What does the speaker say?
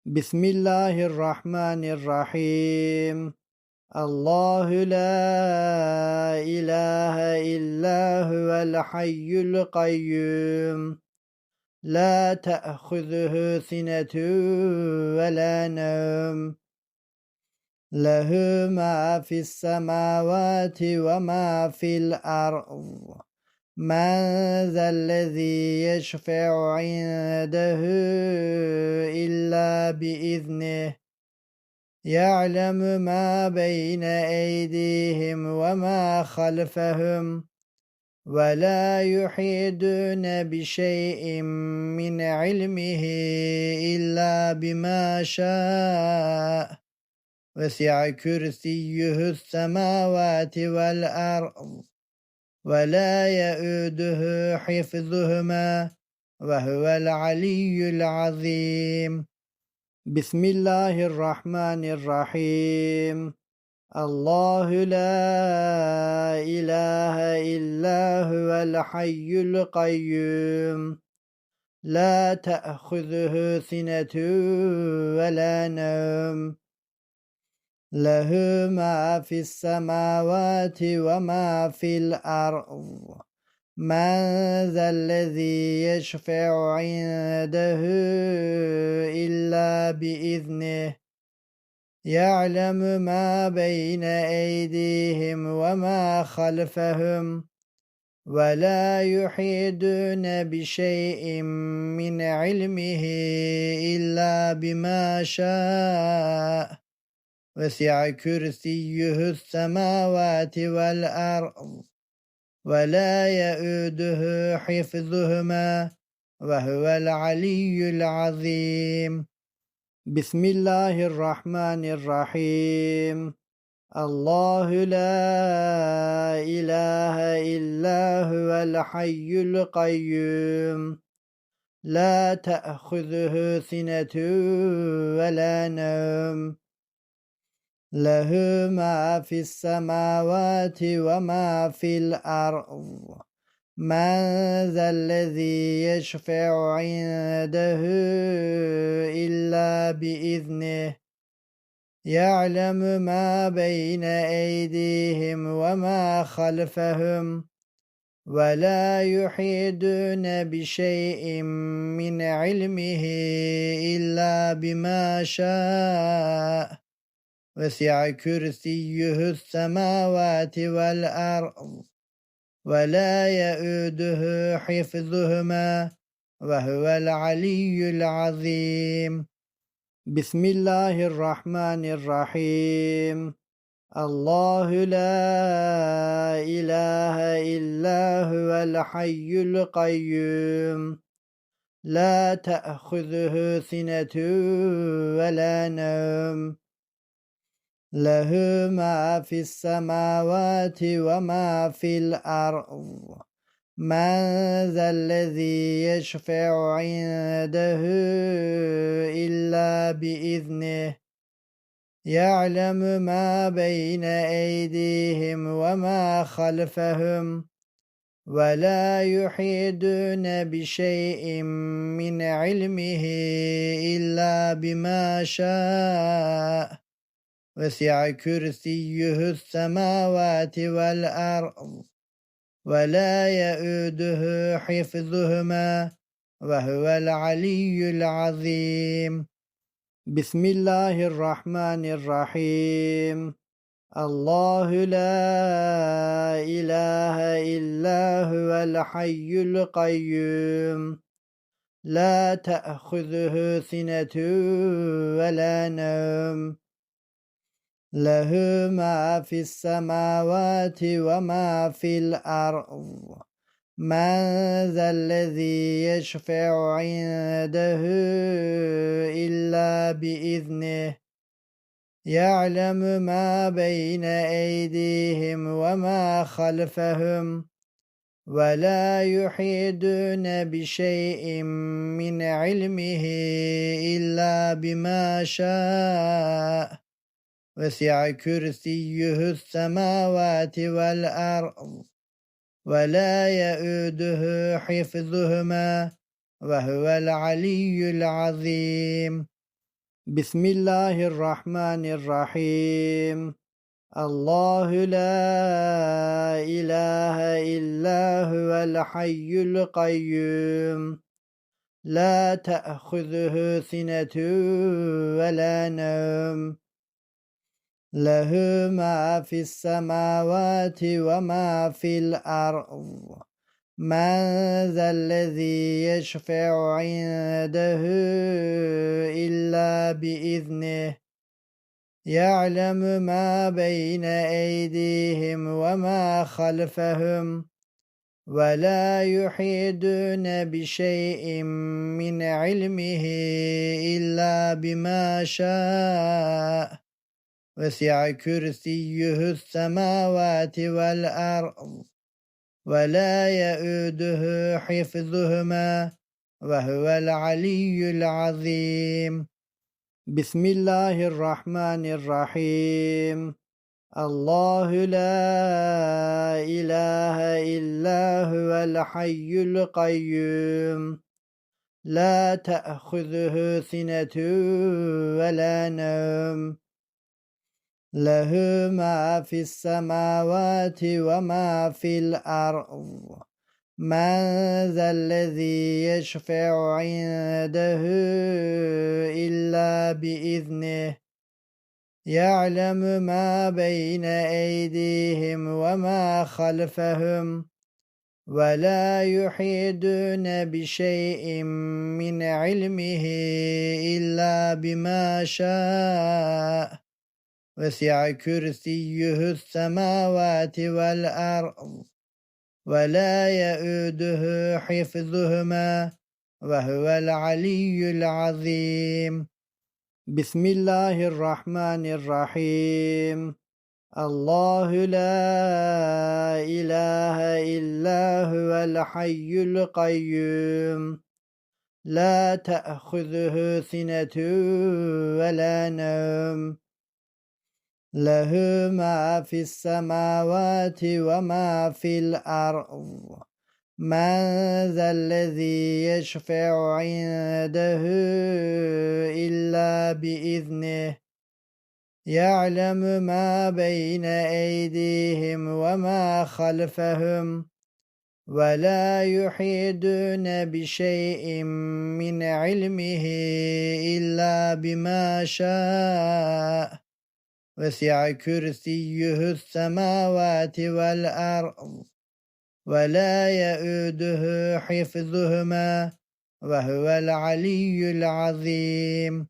بسم الله الرحمن الرحيم. الله لا إله إلا هو الحي القيوم لا تأخذه سنة ولا نوم له ما في السماوات وما في الأرض من ذا الذي يشفع عنده إلا بإذنه يعلم ما بين أيديهم وما خلفهم ولا يحيطون بشيء من علمه إلا بما شاء وسع كرسيه السماوات والأرض ولا يؤوده حفظهما وهو العلي العظيم. بسم الله الرحمن الرحيم. الله لا إله إلا هو الحي القيوم لا تأخذه سنة ولا نوم له ما في السماوات وما في الأرض من ذا الذي يشفع عنده إلا بإذنه يعلم ما بين أيديهم وما خلفهم ولا يحيطون بشيء من علمه إلا بما شاء وسع كرسيه السماوات والأرض ولا يؤوده حفظهما وهو العلي العظيم. بسم الله الرحمن الرحيم. الله لا إله إلا هو الحي القيوم لا تأخذه سنة ولا نوم له ما في السماوات وما في الأرض من ذا الذي يشفع عنده إلا بإذنه يعلم ما بين أيديهم وما خلفهم ولا يحيطون بشيء من علمه إلا بما شاء وسع كرسيه السماوات والأرض ولا يؤوده حفظهما وهو العلي العظيم. بسم الله الرحمن الرحيم. الله لا إله إلا هو الحي القيوم لا تأخذه سنة ولا نوم له ما في السماوات وما في الأرض من ذا الذي يشفع عنده إلا بإذنه يعلم ما بين أيديهم وما خلفهم ولا يحيطون بشيء من علمه إلا بما شاء وسع كرسيه السماوات والأرض ولا يؤوده حفظهما وهو العلي العظيم. بسم الله الرحمن الرحيم. الله لا إله إلا هو الحي القيوم لا تأخذه سنة ولا نوم له ما في السماوات وما في الأرض من ذا الذي يشفع عنده إلا بإذنه يعلم ما بين أيديهم وما خلفهم ولا يحيطون بشيء من علمه إلا بما شاء وسع كرسيه السماوات والأرض ولا يؤوده حفظهما وهو العلي العظيم. بسم الله الرحمن الرحيم. الله لا إله إلا هو الحي القيوم لا تأخذه سنة ولا نوم له ما في السماوات وما في الأرض من ذا الذي يشفع عنده إلا بإذنه يعلم ما بين أيديهم وما خلفهم ولا يحيطون بشيء من علمه إلا بما شاء وسع كرسيه السماوات والأرض ولا يؤوده حفظهما وهو العلي العظيم. بسم الله الرحمن الرحيم. الله لا إله إلا هو الحي القيوم لا تأخذه سنة ولا نوم له ما في السماوات وما في الأرض من ذا الذي يشفع عنده إلا بإذنه يعلم ما بين أيديهم وما خلفهم ولا يحيطون بشيء من علمه إلا بما شاء وسع كرسيه السماوات والأرض ولا يؤوده حفظهما وهو العلي العظيم. بسم الله الرحمن الرحيم. الله لا إله إلا هو الحي القيوم لا تأخذه سنة ولا نوم له ما في السماوات وما في الأرض من ذا الذي يشفع عنده إلا بإذنه يعلم ما بين أيديهم وما خلفهم ولا يحيطون بشيء من علمه إلا بما شاء وسع كرسيه السماوات والأرض ولا يؤوده حفظهما وهو العلي العظيم.